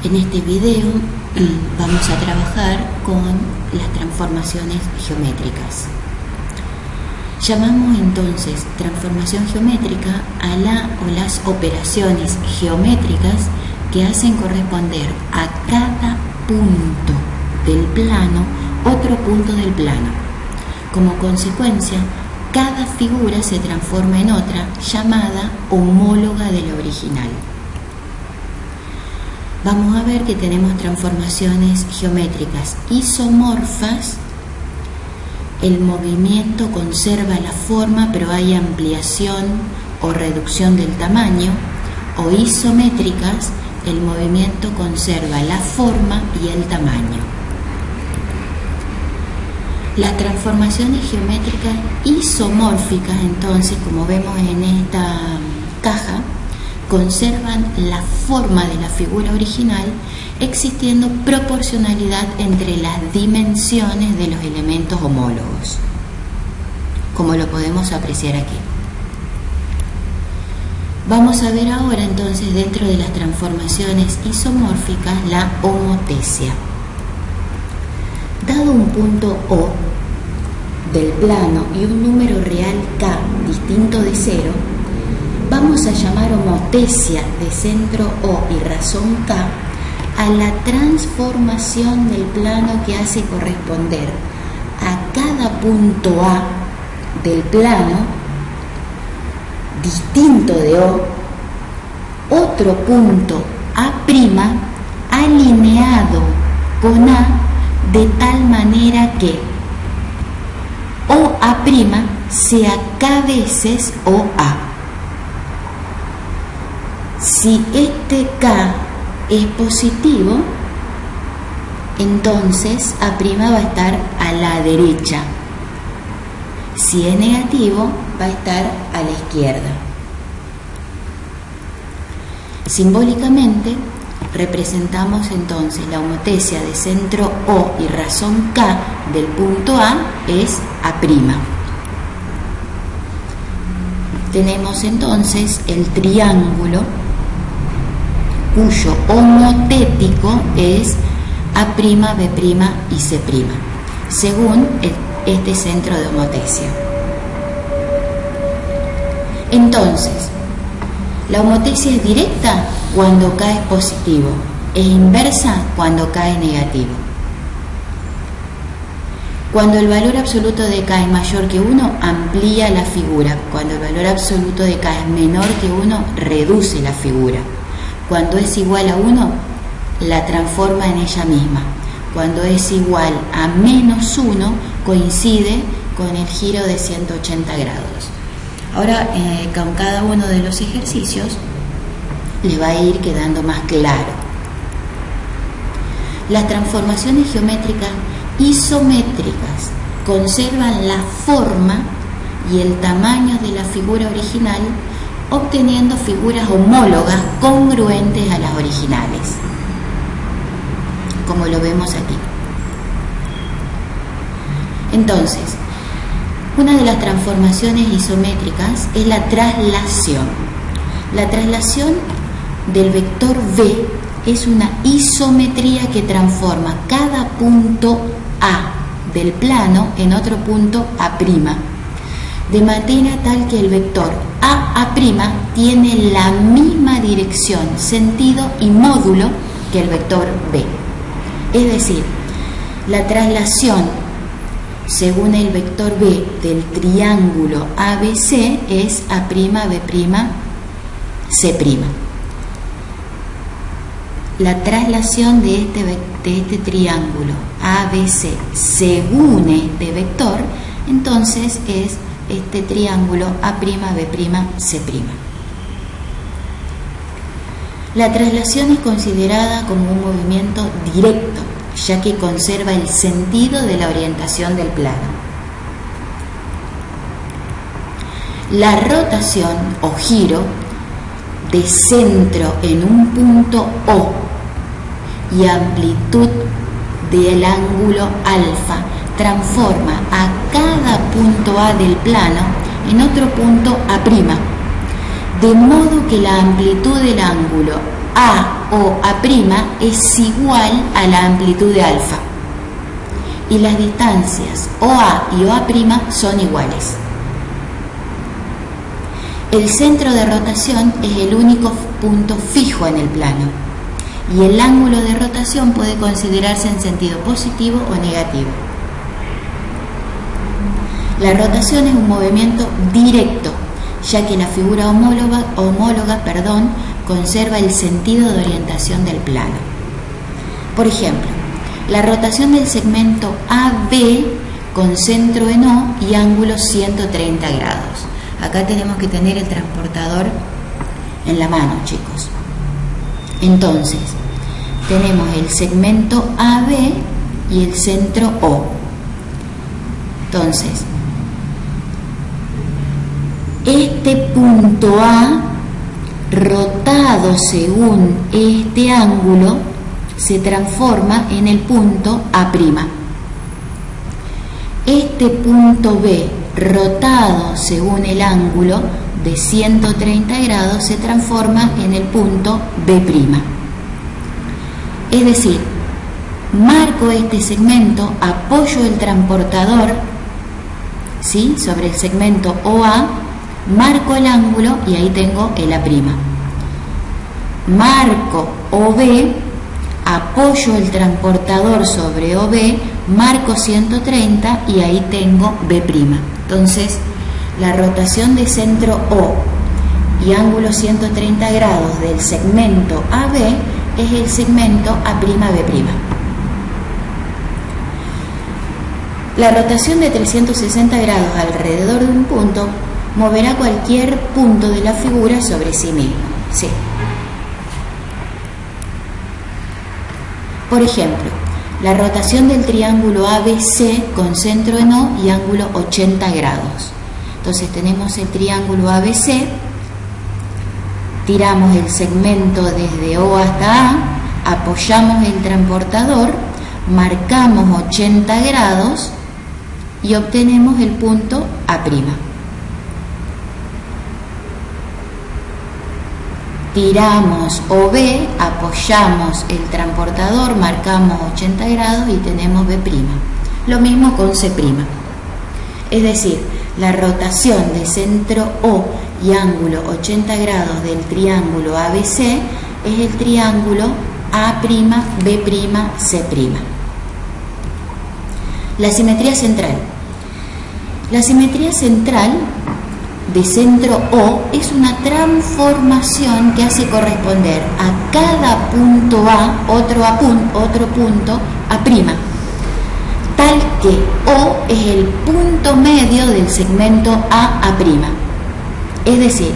En este video vamos a trabajar con las transformaciones geométricas. Llamamos entonces transformación geométrica a la o las operaciones geométricas que hacen corresponder a cada punto del plano otro punto del plano. Como consecuencia, cada figura se transforma en otra llamada homóloga de la original. Vamos a ver que tenemos transformaciones geométricas isomorfas. El movimiento conserva la forma, pero hay ampliación o reducción del tamaño. O isométricas, el movimiento conserva la forma y el tamaño. Las transformaciones geométricas isomórficas, entonces, como vemos en esta caja, conservan la forma de la figura original, existiendo proporcionalidad entre las dimensiones de los elementos homólogos, como lo podemos apreciar aquí. Vamos a ver ahora entonces, dentro de las transformaciones isomórficas, la homotesia. Dado un punto O del plano y un número real K distinto de 0, vamos a llamar homotesia de centro O y razón K a la transformación del plano que hace corresponder a cada punto A del plano distinto de O otro punto A' alineado con A de tal manera que OA' sea K veces OA. Si este K es positivo, entonces A' va a estar a la derecha. Si es negativo, va a estar a la izquierda. Simbólicamente, representamos entonces la homotesia de centro O y razón K del punto A es A'. Tenemos entonces el triángulo cuyo homotético es A', B' y C', según este centro de homotesia. Entonces, la homotesia es directa cuando K es positivo e inversa cuando K es negativo. Cuando el valor absoluto de K es mayor que 1, amplía la figura. Cuando el valor absoluto de K es menor que 1, reduce la figura. Cuando es igual a 1, la transforma en ella misma. Cuando es igual a menos 1, coincide con el giro de 180 grados. Ahora, con cada uno de los ejercicios, le va a ir quedando más claro. Las transformaciones geométricas isométricas conservan la forma y el tamaño de la figura original, obteniendo figuras homólogas congruentes a las originales, como lo vemos aquí. Entonces, una de las transformaciones isométricas es la traslación. La traslación del vector V es una isometría que transforma cada punto A del plano en otro punto A', de manera tal que el vector A' tiene la misma dirección, sentido y módulo que el vector B. Es decir, la traslación según el vector B del triángulo ABC es A', B', C'. La traslación de este triángulo ABC según este vector, entonces es este triángulo A', B', C'. La traslación es considerada como un movimiento directo, ya que conserva el sentido de la orientación del plano. La rotación o giro de centro en un punto O y amplitud del ángulo alfa transforma a cada punto A del plano en otro punto A', de modo que la amplitud del ángulo A o A' es igual a la amplitud de alfa. Y las distancias OA y OA' son iguales. El centro de rotación es el único punto fijo en el plano y el ángulo de rotación puede considerarse en sentido positivo o negativo. La rotación es un movimiento directo, ya que la figura homóloga conserva el sentido de orientación del plano. Por ejemplo, la rotación del segmento AB con centro en O y ángulo 130 grados. Acá tenemos que tener el transportador en la mano, chicos. Entonces, tenemos el segmento AB y el centro O. Entonces, este punto A, rotado según este ángulo, se transforma en el punto A'. Este punto B, rotado según el ángulo de 130 grados, se transforma en el punto B'. Es decir, marco este segmento, apoyo el transportador, ¿sí?, sobre el segmento OA, marco el ángulo y ahí tengo el A'. Marco OB, apoyo el transportador sobre OB, marco 130 y ahí tengo B'. Entonces, la rotación de centro O y ángulo 130 grados del segmento AB es el segmento A'B'. La rotación de 360 grados alrededor de un punto moverá cualquier punto de la figura sobre sí mismo. Sí. Por ejemplo, la rotación del triángulo ABC con centro en O y ángulo 80 grados. Entonces tenemos el triángulo ABC, tiramos el segmento desde O hasta A, apoyamos el transportador, marcamos 80 grados y obtenemos el punto A'. Tiramos OB, apoyamos el transportador, marcamos 80 grados y tenemos B'. Lo mismo con C'. Es decir, la rotación de centro O y ángulo 80 grados del triángulo ABC es el triángulo A', B', C'. La simetría central. La simetría central de centro O es una transformación que hace corresponder a cada punto A otro punto A', tal que O es el punto medio del segmento A'. Es decir,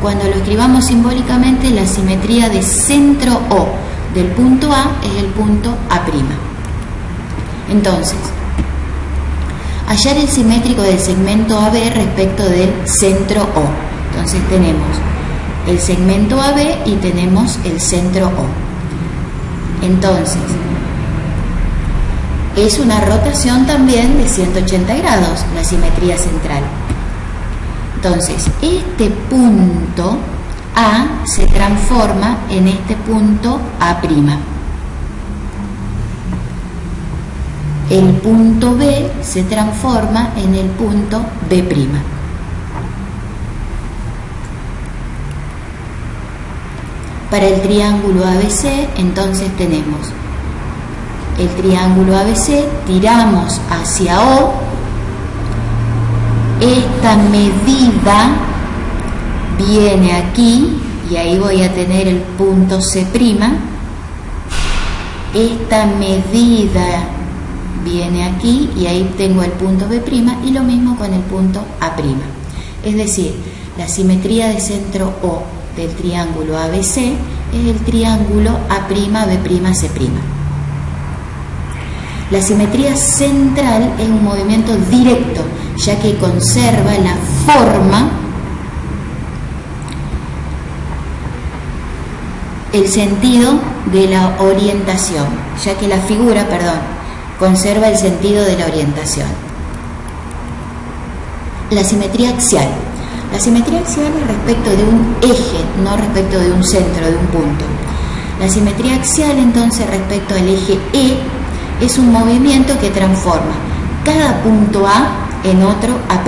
cuando lo escribamos simbólicamente, la simetría de centro O del punto A es el punto A'. Entonces, hallar el simétrico del segmento AB respecto del centro O. Entonces tenemos el segmento AB y tenemos el centro O. Entonces, es una rotación también de 180 grados, la simetría central. Entonces, este punto A se transforma en este punto A'. El punto B se transforma en el punto B'. Para el triángulo ABC, entonces tenemos el triángulo ABC, tiramos hacia O, esta medida viene aquí y ahí voy a tener el punto C', esta medida viene aquí y ahí tengo el punto B' y lo mismo con el punto A'. Es decir, la simetría de centro O del triángulo ABC es el triángulo A', B', C'. La simetría central es un movimiento directo, ya que conserva la forma, el sentido de la orientación, ya que la figura, conserva el sentido de la orientación. La simetría axial. La simetría axial es respecto de un eje, no respecto de un centro, de un punto. La simetría axial, entonces, respecto al eje E, es un movimiento que transforma cada punto A en otro A',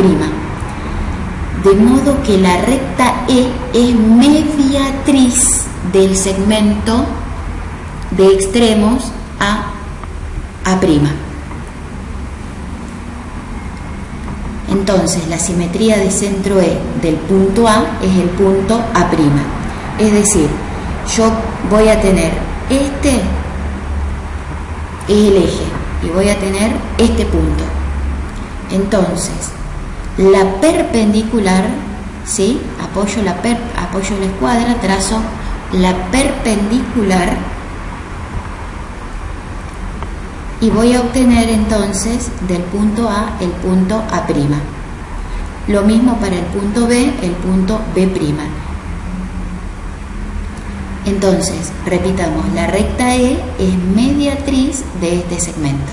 de modo que la recta E es mediatriz del segmento de extremos A'. Entonces, la simetría de centro E del punto A es el punto A'. Es decir, yo voy a tener este es el eje y voy a tener este punto. Entonces, la perpendicular, ¿sí? Apoyo la escuadra, trazo la perpendicular y voy a obtener entonces del punto A el punto A'. Lo mismo para el punto B, el punto B'. Entonces, repitamos, la recta E es mediatriz de este segmento.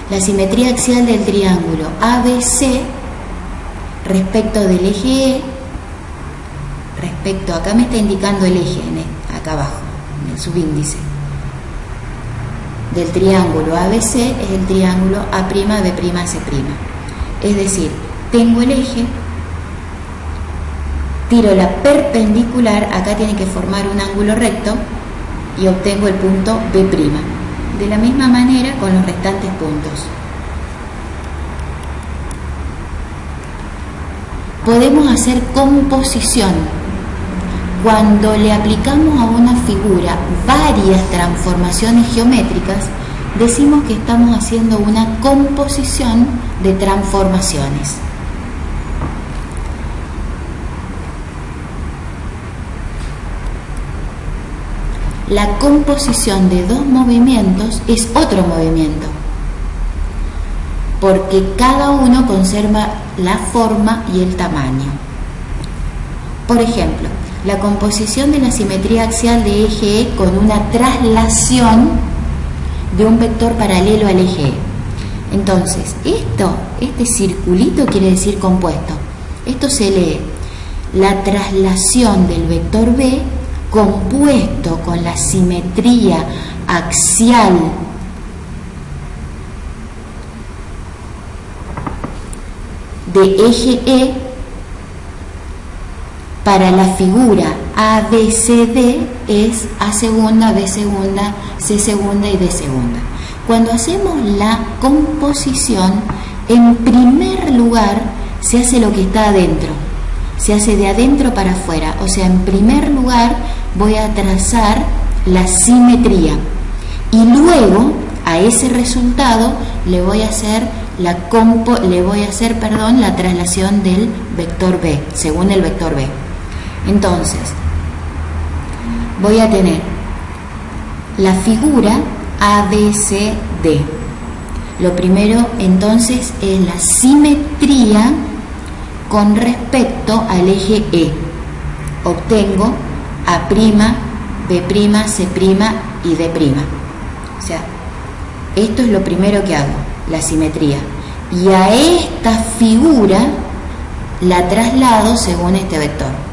La simetría axial del triángulo ABC respecto del eje E, acá me está indicando el eje, acá abajo, en el subíndice, del triángulo ABC es el triángulo A'B'C'. Es decir, tengo el eje, tiro la perpendicular, acá tiene que formar un ángulo recto y obtengo el punto B'. De la misma manera con los restantes puntos. Podemos hacer composición. Cuando le aplicamos a una figura varias transformaciones geométricas, decimos que estamos haciendo una composición de transformaciones. La composición de dos movimientos es otro movimiento, porque cada uno conserva la forma y el tamaño. Por ejemplo, la composición de la simetría axial de eje E con una traslación de un vector paralelo al eje E. Entonces, este circulito quiere decir compuesto. Esto se lee la traslación del vector B compuesto con la simetría axial de eje E para la figura ABCD es A segunda, B segunda, C segunda y D segunda. Cuando hacemos la composición, en primer lugar se hace lo que está adentro, se hace de adentro para afuera, o sea, en primer lugar voy a trazar la simetría y luego a ese resultado le voy a hacer la traslación del vector B, según el vector B. Entonces, voy a tener la figura ABCD. Lo primero entonces es la simetría con respecto al eje E. Obtengo A', B', C' y D'. O sea, esto es lo primero que hago, la simetría. Y a esta figura la traslado según este vector.